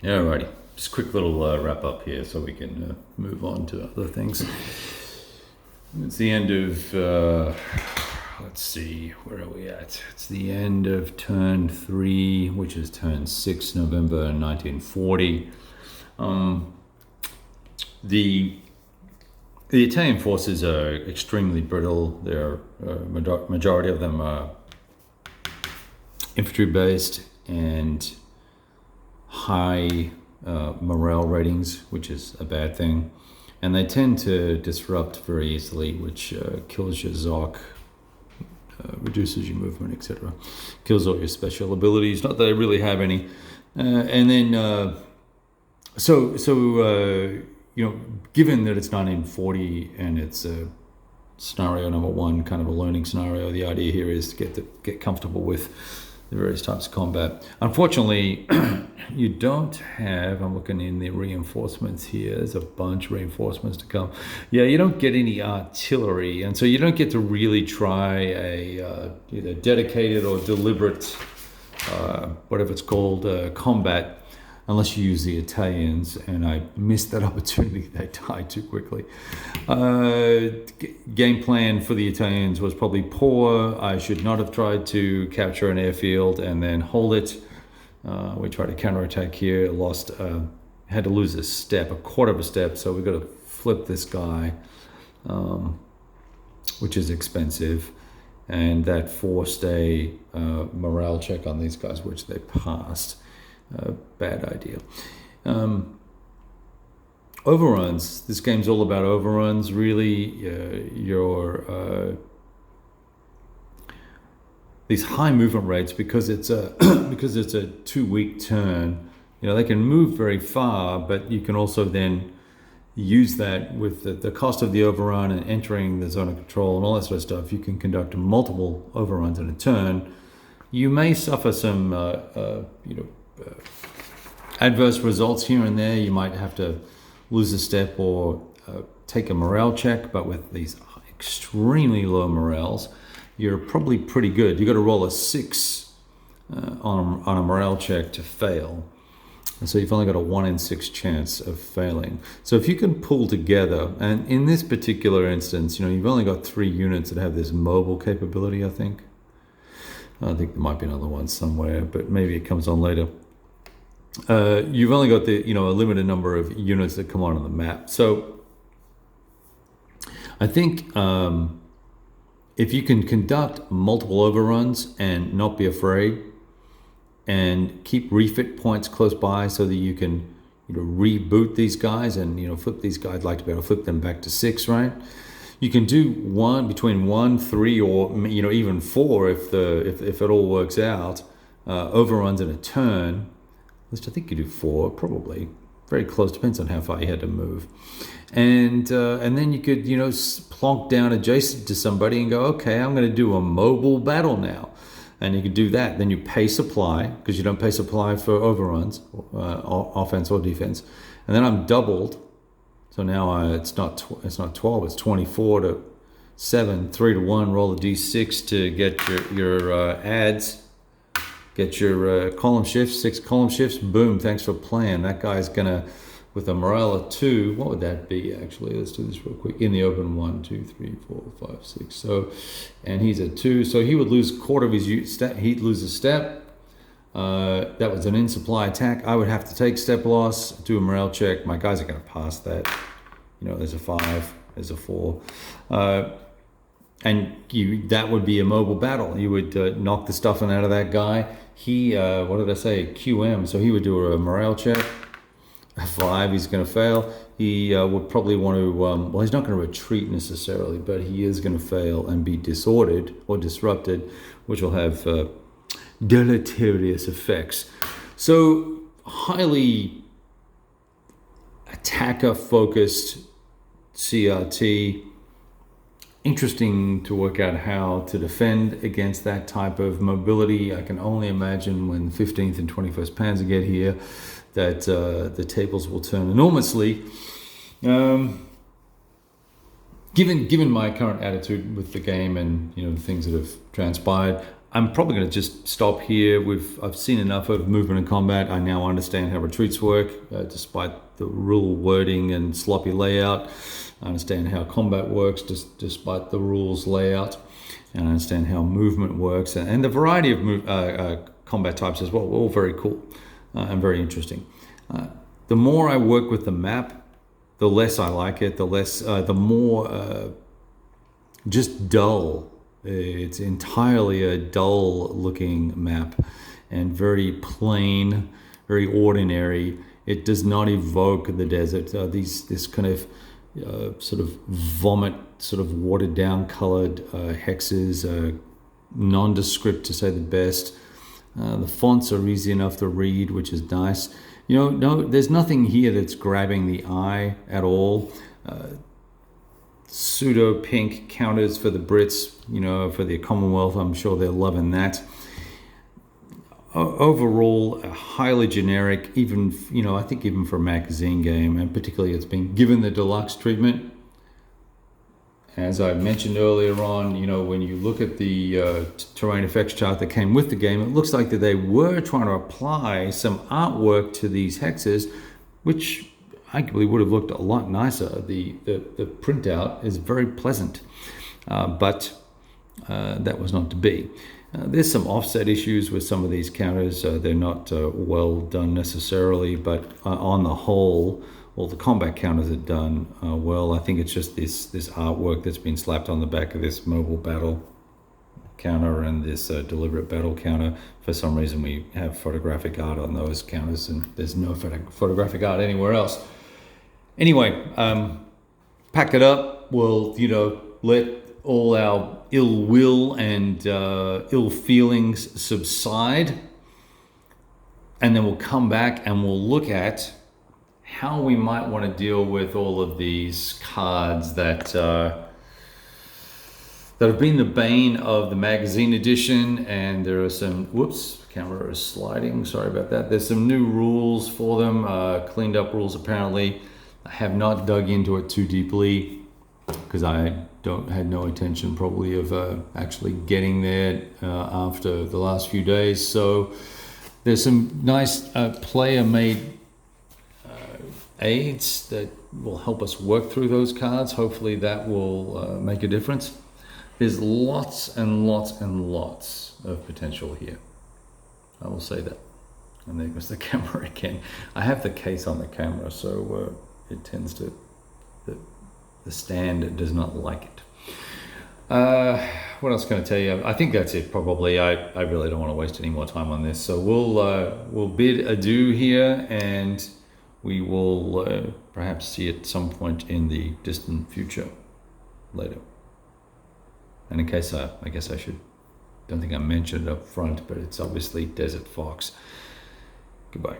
Alrighty, just a quick little wrap up here so we can move on to other things. It's the end of, let's see, where are we at? It's the end of turn 3, which is turn 6, November 1940. The Italian forces are extremely brittle. They're majority of them are infantry based and high morale ratings, which is a bad thing. And they tend to disrupt very easily, which kills your Zoc, reduces your movement, etc. Kills all your special abilities. Not that I really have any. And then, given that it's 1940 and it's scenario number 1, kind of a learning scenario, the idea here is to get comfortable with the various types of combat. Unfortunately, you don't have, I'm looking in the reinforcements here, there's a bunch of reinforcements to come. Yeah, you don't get any artillery, and so you don't get to really try a either dedicated or deliberate, whatever it's called, combat, unless you use the Italians, and I missed that opportunity. They died too quickly. Game plan for the Italians was probably poor. I should not have tried to capture an airfield and then hold it. We tried to counterattack here, had to lose a quarter of a step, so we've got to flip this guy, which is expensive, and that forced a morale check on these guys, which they passed. Bad idea. Overruns. This game's all about overruns. Really, these high movement rates, because it's a 2-week turn. They can move very far, but you can also then use that with the cost of the overrun and entering the zone of control and all that sort of stuff. You can conduct multiple overruns in a turn. You may suffer some, adverse results here and there. You might have to lose a step or take a morale check, but with these extremely low morales, you're probably pretty good. You got to roll a 6 on a morale check to fail, and so you've only got a 1 in 6 chance of failing. So if you can pull together, and in this particular instance, you've only got 3 units that have this mobile capability. I think there might be another one somewhere, but maybe it comes on later. You've only got a limited number of units that come on the map. So I think if you can conduct multiple overruns and not be afraid, and keep refit points close by so that you can reboot these guys and flip these guys. I'd like to be able to flip them back to 6, right? You can do between 1, 3, or even 4 if it all works out. Overruns in a turn. At least I think you do 4, probably. Very close, depends on how far you had to move. And then you could, plonk down adjacent to somebody and go, okay, I'm going to do a mobile battle now. And you could do that. Then you pay supply, because you don't pay supply for overruns, offense or defense. And then I'm doubled. So now it's not 12, it's 24 to 7, 3 to 1. Roll a d6 to get your adds. Get your column shifts, 6 column shifts. Boom, thanks for playing. That guy's gonna, with a morale of 2, what would that be actually? Let's do this real quick. In the open, 1, 2, 3, 4, 5, 6. So, and he's at 2. So he would lose a quarter of his step. He'd lose a step. That was an in-supply attack. I would have to take step loss, do a morale check. My guys are gonna pass that. There's a 5, there's a 4. And that would be a mobile battle. You would knock the stuffing out of that guy. He, what did I say? QM. So he would do a morale check. A 5, he's going to fail. He would probably want to, he's not going to retreat necessarily, but he is going to fail and be disordered or disrupted, which will have deleterious effects. So highly attacker-focused CRT. Interesting to work out how to defend against that type of mobility. I can only imagine when 15th and 21st Panzer get here that the tables will turn enormously. Given my current attitude with the game and the things that have transpired, I'm probably going to just stop here. I've seen enough of movement and combat. I now understand how retreats work, despite the rule wording and sloppy layout. I understand how combat works, despite the rules layout, and I understand how movement works, and the variety of combat types as well. All very cool and very interesting. The more I work with the map, the less I like it. The more just dull. It's entirely a dull-looking map, and very plain, very ordinary. It does not evoke the desert. This kind of sort of vomit, sort of watered-down colored hexes, nondescript to say the best. The fonts are easy enough to read, which is nice. No, there's nothing here that's grabbing the eye at all. Pseudo pink counters for the Brits, for the Commonwealth. I'm sure they're loving that. Overall, highly generic, even, I think even for a magazine game, and particularly it's been given the deluxe treatment. As I mentioned earlier on, when you look at the terrain effects chart that came with the game, it looks like that they were trying to apply some artwork to these hexes, which arguably would have looked a lot nicer. The printout is very pleasant, but that was not to be. There's some offset issues with some of these counters. They're not well done necessarily, but on the whole, all the combat counters are done well. I think it's just this artwork that's been slapped on the back of this mobile battle counter and this deliberate battle counter. For some reason, we have photographic art on those counters, and there's no photographic art anywhere else. Anyway, pack it up. We'll, let all our ill will and ill feelings subside, and then we'll come back and we'll look at how we might want to deal with all of these cards that have been the bane of the magazine edition. And there are some, whoops, camera is sliding, sorry about that. There's some new rules for them, cleaned up rules apparently. I have not dug into it too deeply because I had no intention probably of actually getting there after the last few days. So there's some nice player-made aids that will help us work through those cards. Hopefully that will make a difference. There's lots and lots and lots of potential here. I will say that. And there goes the camera again. I have the case on the camera, so it tends to, the stand does not like it. What else can I tell you? I think that's it probably. I really don't want to waste any more time on this. So we'll bid adieu here, and we will perhaps see it at some point in the distant future later. And in case I guess I don't think I mentioned it up front, but it's obviously Desert Fox. Goodbye.